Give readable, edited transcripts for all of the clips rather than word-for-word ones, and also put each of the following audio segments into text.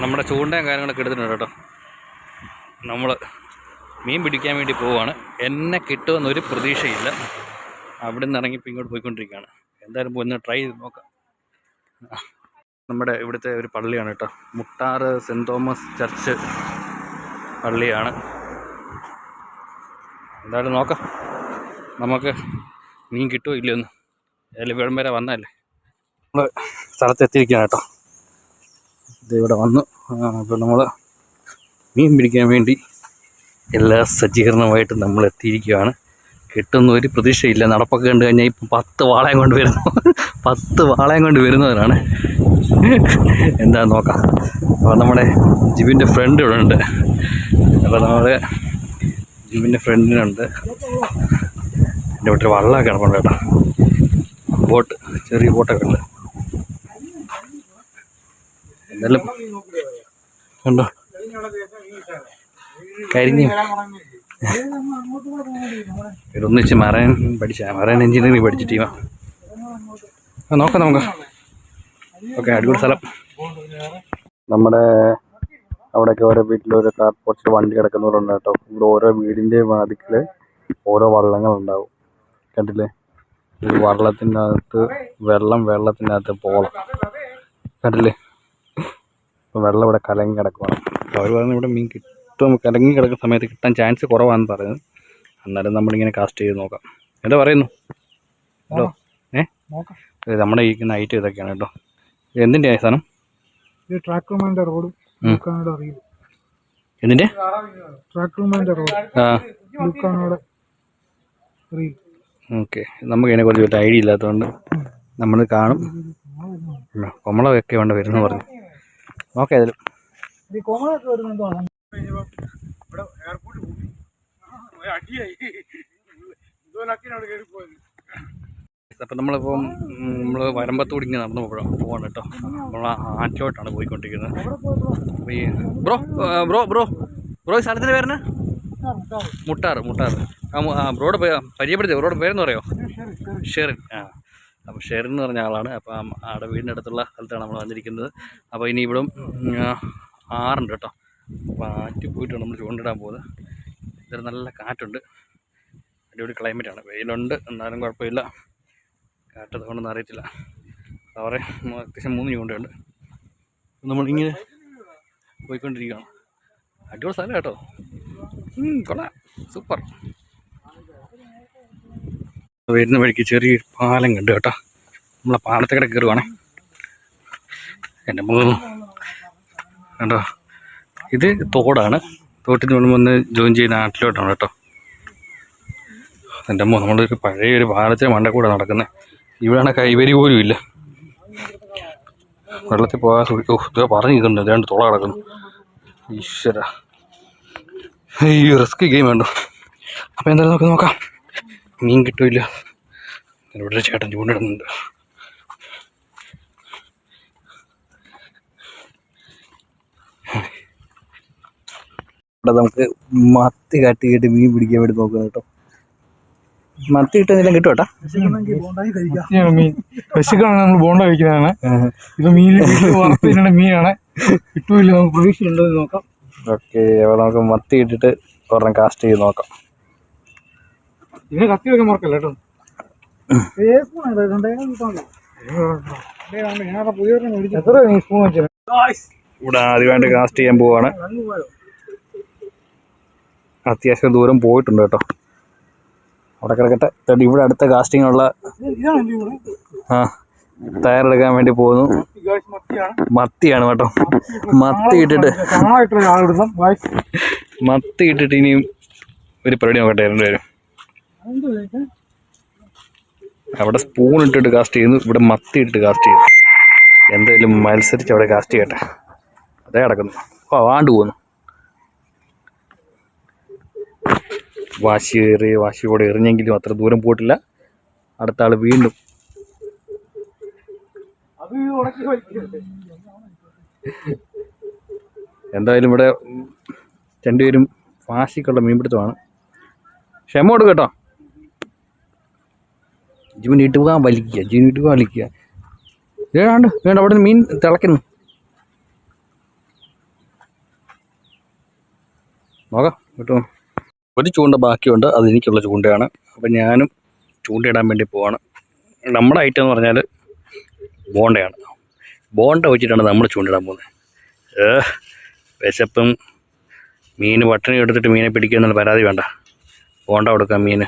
നമ്മുടെ ചൂണ്ടയും കാര്യങ്ങളൊക്കെ എടുത്തിട്ടുണ്ട് കേട്ടോ. നമ്മൾ മീൻ പിടിക്കാൻ വേണ്ടി പോവുകയാണ്. എന്നെ കിട്ടുമെന്നൊരു പ്രതീക്ഷയില്ല. അവിടെ നിന്ന് ഇറങ്ങിപ്പോൾ ഇങ്ങോട്ട് പോയിക്കൊണ്ടിരിക്കുകയാണ്. എന്തായാലും പോയി ഒന്ന് ട്രൈ ചെയ്ത് നോക്കാം. നമ്മുടെ ഇവിടുത്തെ ഒരു പള്ളിയാണ് കേട്ടോ. മുട്ടാറ് സെൻറ്റ് തോമസ് ചർച്ച് പള്ളിയാണ്. എന്തായാലും നോക്കാം നമുക്ക് മീൻ കിട്ടുമോ ഇല്ലയൊന്ന്. അതിൽ ഇവിടം വരെ വന്നതല്ലേ. നമ്മൾ സ്ഥലത്തെത്തിയിരിക്കുകയാണ് കേട്ടോ. ഇതിവിടെ വന്നു. അപ്പോൾ നമ്മൾ മീൻ പിടിക്കാൻ വേണ്ടി എല്ലാ സജ്ജീകരണമായിട്ടും നമ്മൾ എത്തിയിരിക്കുകയാണ്. കിട്ടുന്ന ഒരു പ്രതീക്ഷയില്ല. നടപ്പൊക്കെ കണ്ടു കഴിഞ്ഞാൽ ഇപ്പം 10 വാളയും കൊണ്ട് വരുന്നു. 10 വാളയും കൊണ്ട് വരുന്നവരാണ്. എന്താ നോക്കാം. അപ്പോൾ നമ്മുടെ ജിബിൻ്റെ ഫ്രണ്ട് ഇവിടെ ഉണ്ട്. അപ്പോൾ നമ്മൾ ജിബിൻ്റെ ഫ്രണ്ടിനുണ്ട്. എൻ്റെ വീട്ടിൽ വള്ളമൊക്കെ കിടപ്പുണ്ട് കേട്ടോ. ബോട്ട്, ചെറിയ ബോട്ടൊക്കെ ഉണ്ട്. എന്തായാലും കണ്ടോ കരിഞ്ഞു. ഒന്നിച്ച് മറൈൻ എഞ്ചിനീയറിംഗ് പഠിച്ച ടീമാണ്. നോക്കാം നമുക്ക്. ഓക്കെ, അടിപൊളി സ്ഥലം. നമ്മുടെ അവിടെയൊക്കെ ഓരോ വീട്ടിലോരോ കാർ പോർച്ചിൽ വണ്ടി കിടക്കുന്നവരുണ്ട് കേട്ടോ. ഇവിടെ ഓരോ വീടിൻ്റെ വാതിക്കൽ ഓരോ വള്ളങ്ങളുണ്ടാവും. കണ്ടില്ലേ? ഈ വള്ളത്തിൻ്റെ അകത്ത് വെള്ളത്തിൻ്റെ അകത്ത് പോളം. കണ്ടില്ലേ? ഇപ്പം വെള്ളം ഇവിടെ കലങ്ങി കിടക്കുവാണ്. അപ്പോൾ അവർ പറയുന്നത് ഇവിടെ മീൻ കിട്ടും, കലങ്ങി കിടക്കുന്ന സമയത്ത് കിട്ടാൻ ചാൻസ് കുറവാണെന്ന് പറയുന്നത്. എന്നാലും നമ്മളിങ്ങനെ കാസ്റ്റ് ചെയ്ത് നോക്കാം. എന്താ പറയുന്നു? ഹലോ, നമ്മുടെ ഇരിക്കുന്ന ഐറ്റം ഇതൊക്കെയാണ് കേട്ടോ. എന്തിൻ്റെ സാധനം? എന്തിൻ്റെ? ഓക്കെ, നമുക്ക് ഇതിനെക്കുറിച്ച് വലിയ ഐഡിയ ഇല്ലാത്തതുകൊണ്ട് നമ്മൾ കാണും. കൊമളമൊക്കെ വേണ്ട വരുന്നു പറഞ്ഞു. നോക്കാം ഏതായാലും. അപ്പം നമ്മളിപ്പം നമ്മൾ വരമ്പത്തൂടി ഇങ്ങനെ നടന്നു പോവാണ് കേട്ടോ. നമ്മൾ ആറ്റിലോട്ടാണ് പോയിക്കൊണ്ടിരിക്കുന്നത്. അപ്പോൾ ഈ ബ്രോ സ്ഥലത്തിൻ്റെ പേരിന് മുട്ടാറ്. ബ്രോയുടെ ബ്രോയുടെ പേരെന്ന് പറയുമോ? ഷെറിൻ. അപ്പോൾ ഷെറിൻ എന്ന് പറഞ്ഞ ആളാണ്. അപ്പം അവിടെ വീടിൻ്റെ അടുത്തുള്ള സ്ഥലത്താണ് നമ്മൾ വന്നിരിക്കുന്നത്. അപ്പോൾ ഇനി ഇവിടെ ആറുണ്ട് കേട്ടോ. അപ്പോൾ ആറ്റി പോയിട്ടാണ് നമ്മൾ ചൂണ്ടിടാൻ പോകുന്നത്. ഇതൊരു നല്ല കാറ്റുണ്ട്, അടിപൊളി ക്ലൈമറ്റാണ്. വെയിലുണ്ട്, എന്നാലും കുഴപ്പമില്ല. കാറ്റത് കൊണ്ടൊന്നും അറിയത്തില്ല. അവരെ അത്യാവശ്യം 3 ചൂണ്ടയുണ്ട്. നമ്മളിങ്ങനെ പോയിക്കൊണ്ടിരിക്കുകയാണ്. അടിപൊളി സ്ഥലം കേട്ടോ. കൊള്ളാം, സൂപ്പർ. വരുന്ന വഴിക്ക് ചെറിയൊരു പാലം കണ്ടു കേട്ടോ. നമ്മളെ പാലത്തേക്കിടെ കയറുവാണേ. എൻ്റെ കണ്ടോ, ഇത് തോടാണ്. തോട്ടിൽ നിന്ന് വന്ന് ജോയിൻ ചെയ്യുന്ന നാട്ടിലോട്ടാണ് കേട്ടോ. എൻ്റെ നമ്മളൊരു പഴയൊരു പാലത്തിന് മണ്ട കൂടെ നടക്കുന്നത്. ഇവിടെയാണ് കൈവരി പോലും ഇല്ല. വെള്ളത്തിൽ പോകാൻ ഇതൊക്കെ പറഞ്ഞു ഇതുണ്ട്. 2 തുള കിടക്കുന്നു. ഈശ്വര, ഈ റിസ്ക് ഗെയിം വേണ്ടോ. അപ്പോൾ എന്തായാലും നോക്കാം മീൻ കിട്ടില്ല. ഇവിടെ ചേട്ടൻ ചൂണ്ടിടുന്നുണ്ട്. ഇവിടെ നമുക്ക് മത്തി കാട്ടിയിട്ട് മീൻ പിടിക്കാൻ വേണ്ടി നോക്കാം കേട്ടോ. മത്തി കിട്ടുന്നതെല്ലാം കിട്ടും കേട്ടോ. പശുക്കാണ് നമ്മൾ ബോണ്ട കഴിക്കുന്നതാണ്. ഇത് മീനാണ്. കിട്ടൂല്ല, നമുക്ക് പ്രതീക്ഷയുണ്ടോ നോക്കാം. ഓക്കെ, അപ്പോൾ നമുക്ക് മത്തി ഇട്ടിട്ട് ഒരെണ്ണം കാസ്റ്റ് ചെയ്ത് നോക്കാം. ഇതിന് കത്തി വെക്കാൻ മറക്കല്ല കേട്ടോ. ഇവിടെ ആദ്യമായിട്ട് കാസ്റ്റ് ചെയ്യാൻ പോവാണ്. അത്യാവശ്യം ദൂരം പോയിട്ടുണ്ട് കേട്ടോ. അവിടെ കിടക്കട്ടെ. ഇവിടെ അടുത്ത കാസ്റ്റിങ്ങിനുള്ള തയ്യാറെടുക്കാൻ വേണ്ടി പോകുന്നു. മത്തിയാണ് കേട്ടോ. മത്തി ഇട്ടിട്ട് ഇനിയും ഒരു പരിപാടി നോക്കട്ടെ. 2 പേരും അവിടെ സ്പൂൺ ഇട്ടിട്ട് കാസ്റ്റ് ചെയ്യുന്നു, ഇവിടെ മത്തി ഇട്ടിട്ട് കാസ്റ്റ് ചെയ്യുന്നു. എന്തായാലും മത്സരിച്ച് അവിടെ കാസ്റ്റ് ചെയ്യട്ടെ. അതേ കിടക്കുന്നു. വാണ്ട് പോകുന്നു. വാശിയോടെ എറിഞ്ഞെങ്കിലും അത്ര ദൂരം പോയിട്ടില്ല. അടുത്ത ആൾ വീണ്ടും. എന്തായാലും ഇവിടെ 2 പേരും വാശിക്കുള്ള മീൻപിടുത്തമാണ്. ക്ഷമ കൊടുക്കും കേട്ടോ. ജീവൻ ഇട്ട് പോകാൻ വലിക്കുക. വേണ്ട അവിടെ നിന്ന് മീൻ തിളയ്ക്കുന്നു. നോക്കാം കിട്ടും. ഒരു ചൂണ്ട ബാക്കിയുണ്ട്, അത് എനിക്കുള്ള ചൂണ്ടയാണ്. അപ്പം ഞാനും ചൂണ്ടയിടാൻ വേണ്ടി പോവാണ്. നമ്മുടെ ഐറ്റം എന്ന് പറഞ്ഞാൽ ബോണ്ടയാണ്. ബോണ്ട വെച്ചിട്ടാണ് നമ്മൾ ചൂണ്ടിടാൻ പോകുന്നത്. വിശപ്പും മീൻ പട്ടിണി എടുത്തിട്ട് മീനെ പിടിക്കുക എന്നുള്ള പരാതി വേണ്ട. ബോണ്ട കൊടുക്കാം മീൻ,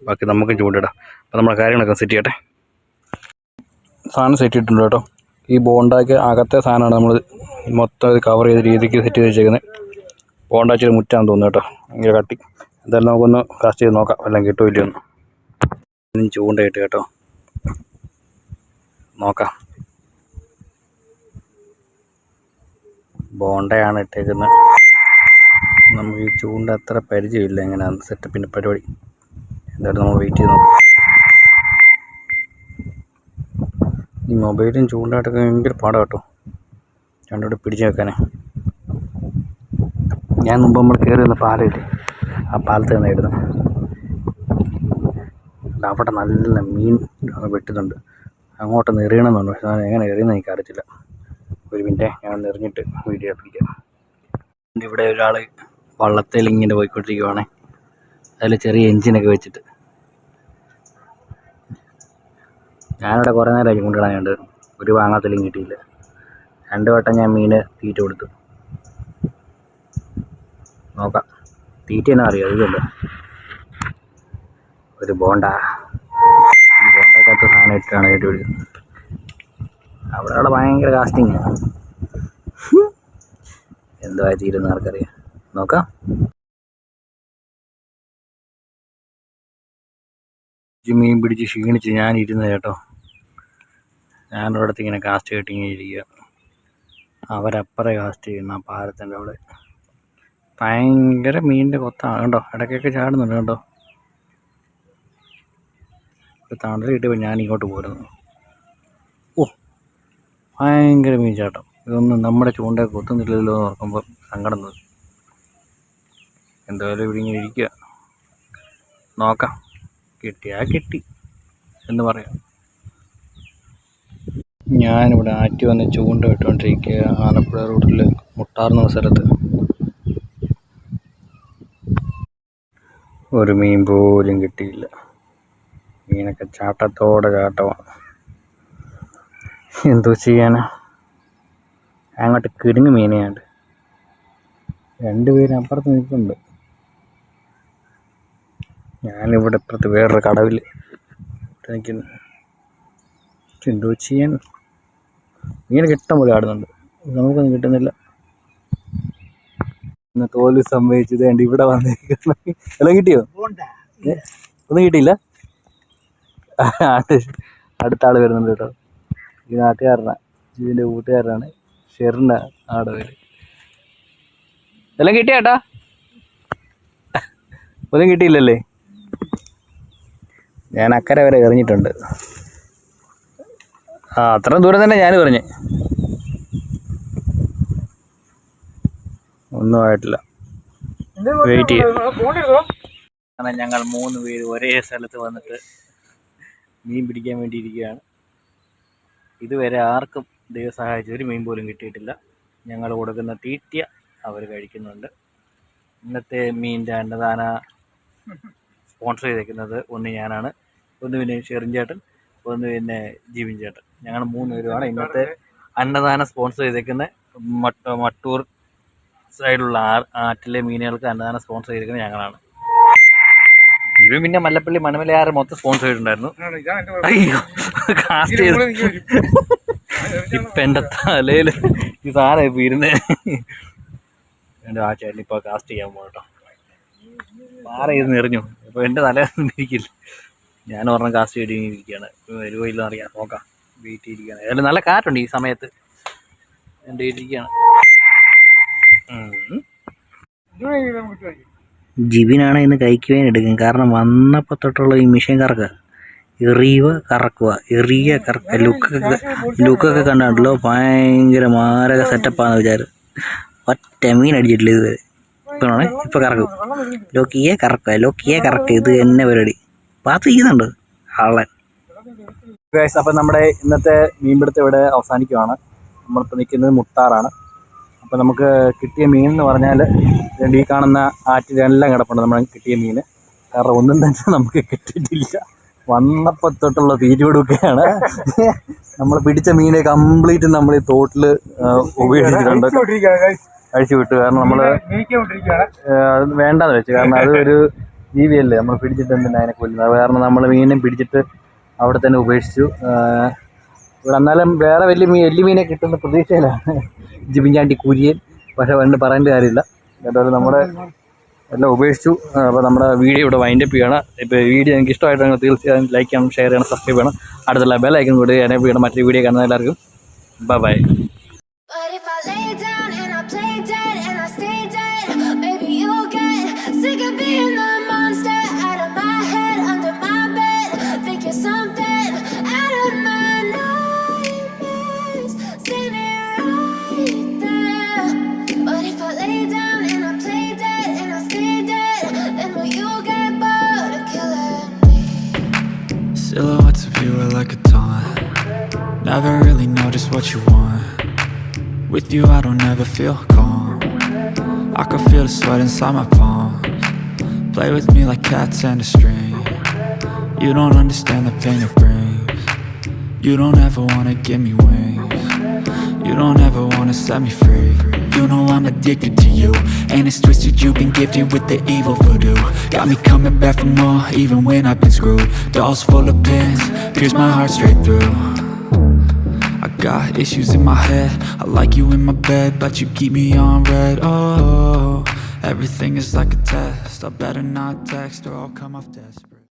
ബാക്കി നമുക്കും ചൂണ്ടിടാം. അപ്പോൾ നമ്മുടെ കാര്യങ്ങളൊക്കെ സെറ്റ് ചെയ്യട്ടെ. സാധനം സെറ്റ് ചെയ്തിട്ടുണ്ട് കേട്ടോ. ഈ ബോണ്ടയ്ക്ക് അകത്തെ സാധനമാണ് നമ്മൾ മൊത്തം കവർ ചെയ്ത രീതിക്ക് സെറ്റ് ചെയ്ത് വെച്ചേക്കുന്നത്. ബോണ്ട വെച്ചൊരു മുറ്റാന്ന് തോന്നുന്നു കേട്ടോ, ഭയങ്കര കട്ടി. എന്തായാലും നമുക്കൊന്ന് കാസ്റ്റ് ചെയ്ത് നോക്കാം എല്ലാം കിട്ടുമോ ഇല്ലയൊന്ന്. ചൂണ്ടയിട്ട് കേട്ടോ, നോക്കാം. ബോണ്ടയാണ് ഇട്ടേക്കുന്നത്. നമുക്ക് ഈ ചൂണ്ട അത്ര പരിചയമില്ല എങ്ങനെയാണ് സെറ്റപ്പിൻ്റെ പരിപാടി. എന്തായാലും നമ്മൾ വെയിറ്റ് ചെയ്ത് നോക്കാം. ഈ മൊബൈലും ചൂണ്ടയായിട്ടൊക്കെ ഭയങ്കര പാടാണ് കേട്ടോ, രണ്ടുകൂടെ പിടിച്ച് വെക്കാനേ. ഞാൻ മുമ്പ് നമ്മൾ കയറി വന്ന പാലമില്ലേ, ആ പാലത്ത് നിന്നായിരുന്നു. അവിടെ നല്ല മീൻ വെട്ടുന്നുണ്ട്. അങ്ങോട്ടൊന്ന് എറിയണമെന്നുണ്ട്, പക്ഷെ ഞാൻ എങ്ങനെ എറിയുന്നത് എനിക്ക് അറിയത്തില്ല. ഒരു മിനിറ്റ്, ഞാൻ എറിഞ്ഞിട്ട് വീഡിയോ പിടിക്കാം. ഇവിടെ ഒരാൾ വള്ളത്തിൽ ഇങ്ങനെ പോയിക്കൊണ്ടിരിക്കുവാണേ, അതിൽ ചെറിയ എൻജിനൊക്കെ വെച്ചിട്ട്. ഞാനിവിടെ കുറേ നേരമായി ചൂണ്ടിടാനുണ്ട്, ഒരു വാങ്ങാത്തിലും കിട്ടിയില്ല. 2 വട്ടം ഞാൻ മീന് തീറ്റ കൊടുത്തു. നോക്കാം, തീറ്റ എന്നാ അറിയാം. ഇതല്ലോ ഒരു ബോണ്ട, ഈ ബോണ്ടക്കകത്ത് സാധനം ഇട്ടാണ് കേട്ട് പിടിക്കുന്നത്. അവിടെ ഭയങ്കര കാസ്റ്റിങ്, എന്തോ തീരുന്ന ആർക്കറിയാം. നോക്കാം. മീൻ പിടിച്ച് ക്ഷീണിച്ച് ഞാൻ ഇരുന്നത് കേട്ടോ. ഞാനിവിടത്ത് ഇങ്ങനെ കാസ്റ്റ് കെട്ടിങ്ങനെ ഇരിക്കുക. അവരപ്പുറേ കാസ്റ്റ് ചെയ്യുന്ന ആ പാലത്തിൻ്റെ അവിടെ ഭയങ്കര മീനിൻ്റെ കൊത്താണ് കേട്ടോ. ഇടയ്ക്കൊക്കെ ചാടുന്നുണ്ട് കേട്ടോ. ഒരു തണൽ കിട്ടിയപ്പോൾ ഞാൻ ഇങ്ങോട്ട് പോരുന്നു. ഓ, ഭയങ്കര മീൻ ചാട്ടം. ഇതൊന്നും നമ്മുടെ ചൂണ്ട കൊത്തുന്നില്ലല്ലോ എന്ന് ഓർക്കുമ്പോൾ സങ്കടം തോന്നി. എന്തായാലും ഇവിടെ ഇങ്ങനെ ഇരിക്കുക. നോക്കാം, കിട്ടിയാ കിട്ടി എന്ന് പറയാം. ഞാനിവിടെ ആറ്റി വന്ന് ചൂണ്ട ഇട്ടുകൊണ്ടിരിക്കുക ആലപ്പുഴ റൂട്ടിൽ മുട്ടാർന്ന സ്ഥലത്ത്. ഒരു മീൻ പോലും കിട്ടിയില്ല. മീനൊക്കെ ചാട്ടത്തോടെ ചാട്ടമാണ്. എന്തോ ചെയ്യാനാ, അങ്ങോട്ട് കിടുങ്ങ് മീനെയാണ്ട്. 2 പേര് അപ്പുറത്ത് നിൽക്കുന്നുണ്ട്. ഞാനിവിടെ ഇപ്പുറത്ത് വേറൊരു കടവിൽ നിൽക്കുന്നു. എന്തോ ചെയ്യാൻ, മീനൊക്കെ ഇഷ്ടം പോലെ ആടുന്നുണ്ട്, നമുക്കൊന്നും കിട്ടുന്നില്ല. ഇന്ന് തോല് സംഭവിച്ചത് വേണ്ട ഇവിടെ വന്നിരിക്കണം. എല്ലാം കിട്ടിയോ? ഒന്നും കിട്ടിയില്ല. അടുത്ത ആൾ വരുന്നുണ്ട് കേട്ടോ. ഈ നാട്ടുകാരനാണ്, ഇതിൻ്റെ കൂട്ടുകാരനാണ്. ഷെറിന ആടെ പേര്. എല്ലാം കിട്ടിയ ചേട്ടാ? ഒന്നും കിട്ടിയില്ലല്ലേ? ഞാൻ അക്കരെ വരെ എറിഞ്ഞിട്ടുണ്ട്. അത്രയും ദൂരം തന്നെ ഞാൻ എറിഞ്ഞ്, ഒന്നും ആയിട്ടില്ല. വെയിറ്റ് ചെയ്യാം. അങ്ങനെ ഞങ്ങൾ 3 പേര് ഒരേ സ്ഥലത്ത് വന്നിട്ട് മീൻ പിടിക്കാൻ വേണ്ടി ഇരിക്കുകയാണ്. ഇതുവരെ ആർക്കും ദൈവം സഹായിച്ച് ഒരു മീൻ പോലും കിട്ടിയിട്ടില്ല. ഞങ്ങൾ കൊടുക്കുന്ന തീറ്റ അവർ കഴിക്കുന്നുണ്ട്. ഇന്നത്തെ മീനിൻ്റെ അന്നദാന സ്പോൺസർ ചെയ്തേക്കുന്നത് ഒന്ന് ഞാനാണ്, ഒന്ന് പിന്നെ ഷെറിൻ ചേട്ടൻ, ഒന്ന് പിന്നെ ജിബിൻ ചേട്ടൻ. ഞങ്ങൾ 3 പേരുമാണ് ഇന്നത്തെ അന്നദാനം സ്പോൺസർ ചെയ്തേക്കുന്നത്. മട്ടൂർ സൈഡിലുള്ള ആറ്റിലെ മീനുകൾക്ക് അന്നദാനം സ്പോൺസർ ചെയ്തിരിക്കുന്നത് ഞങ്ങളാണ്. ജിബിൻ പിന്നെ മല്ലപ്പള്ളി മണമലയാറ് മൊത്തം സ്പോൺസർ ചെയ്തിട്ടുണ്ടായിരുന്നു. അയ്യോ, കാസ്റ്റ് ചെയ്ത് ഇപ്പം എൻ്റെ തലയിൽ ഈ സാധനം ഇപ്പോൾ ഇരുന്ന് എൻ്റെ ആ ചേട്ടൻ ഇപ്പോൾ കാസ്റ്റ് ചെയ്യാൻ പോകട്ടോ. പാറ ഇരുന്ന് എറിഞ്ഞു, ഇപ്പോൾ എൻ്റെ തലയൊന്നും ഇരിക്കില്ല. ഞാൻ ഒരെണ്ണം കാസ്റ്റ് ചെയ്തിരിക്കുകയാണ്. വരുമോ ഇല്ലെന്ന് അറിയാം, നോക്കാം. വെയിറ്റ് ചെയ്തിരിക്കുകയാണ്. ഏതായാലും നല്ല കാറ്റുണ്ട് ഈ സമയത്ത്. എൻ്റെ ഇരിക്കുകയാണ്. ജിബിനാണ് ഇന്ന് കഴിക്കുവാൻ എടുക്കും. കാരണം വന്നപ്പോൾ തൊട്ടുള്ള ഈ മിഷൻ കറക്കുക, എറിയുക കറക്കുക, എറിയുക കറക്കുക. ലുക്കൊക്കെ കണ്ടാണല്ലോ, ഭയങ്കര മാരക സെറ്റപ്പാന്ന് വിചാരം. ഒറ്റ മീൻ അടിച്ചിട്ടില്ല ഇതുവരെ. ഇപ്പോഴാണ് ഇപ്പോൾ കറക്കും. ലോക്കിയെ കറക്കുക, ലോക്കിയെ കറക്കുക, ഇത് തന്നെ പരിപാടി. പാത്ത് ചെയ്യുന്നുണ്ട് ആളൻ. അപ്പം നമ്മുടെ ഇന്നത്തെ മീൻപിടുത്തം ഇവിടെ അവസാനിക്കുകയാണ്. നമ്മളിപ്പോൾ നിൽക്കുന്നത് മുട്ടാറാണ്. അപ്പോൾ അപ്പോൾ നമുക്ക് കിട്ടിയ മീൻ എന്ന് പറഞ്ഞാൽ ഈ കാണുന്ന ആറ്റിലെല്ലാം കിടപ്പുണ്ട് നമ്മൾ കിട്ടിയ മീൻ. കാരണം ഒന്നും തന്നെ നമുക്ക് കിട്ടിയിട്ടില്ല. വന്നപ്പോൾ തൊട്ടുള്ള തീരുവെടുക്കുകയാണ്. നമ്മൾ പിടിച്ച മീനെ കംപ്ലീറ്റ് നമ്മൾ ഈ തോട്ടിൽ ഉപേക്ഷിച്ചിട്ടുണ്ട്, അഴിച്ചു വിട്ടു. കാരണം നമ്മൾ വേണ്ടെന്ന് വെച്ചു. കാരണം അത് ഒരു ജീവിയല്ലേ, നമ്മൾ പിടിച്ചിട്ട് എന്തിനാ അതിനെ കൊല്ലുന്നത്. കാരണം നമ്മൾ മീനും പിടിച്ചിട്ട് അവിടെ തന്നെ ഉപേക്ഷിച്ചു. ഇവിടെ എന്നാലും വേറെ വലിയ മീനെ കിട്ടുന്ന പ്രതീക്ഷയിലാണ്. ജിബിഞ്ചാണ്ടി കുര്യൻ, പക്ഷെ വേണ്ട പറയേണ്ട കാര്യമില്ല. എന്തായാലും നമ്മുടെ എല്ലാം ഉപേക്ഷിച്ചു. അപ്പോൾ നമ്മുടെ വീഡിയോ ഇവിടെ വൈൻഡപ്പ് ചെയ്യണം. ഇപ്പോൾ വീഡിയോ നിങ്ങൾക്ക് ഇഷ്ടമായിട്ട് തീർച്ചയായും ലൈക്ക് ചെയ്യണം, ഷെയർ ചെയ്യണം, സബ്സ്ക്രൈബ് ചെയ്യണം. അടുത്തുള്ള ബെൽ ഐക്കൺ കൂടി എനേബിൾ ചെയ്യണം. മറ്റൊരു വീഡിയോ കാണുന്ന എല്ലാവർക്കും by. Silhouettes of you are like a taunt. Never really know just what you want. With you I don't ever feel calm. I can feel the sweat inside my palms. Play with me like cats and a string. You don't understand the pain it brings. You don't ever wanna give me wings. You don't ever wanna set me free. You know I'm addicted to you, and it's twisted, you've been gifted with the evil voodoo. Got me coming back for more, even when I've been screwed. Dolls full of pins, pierce my heart straight through. I got issues in my head, I like you in my bed, but you keep me on red. Oh, everything is like a test, I better not text or I'll come off desperate.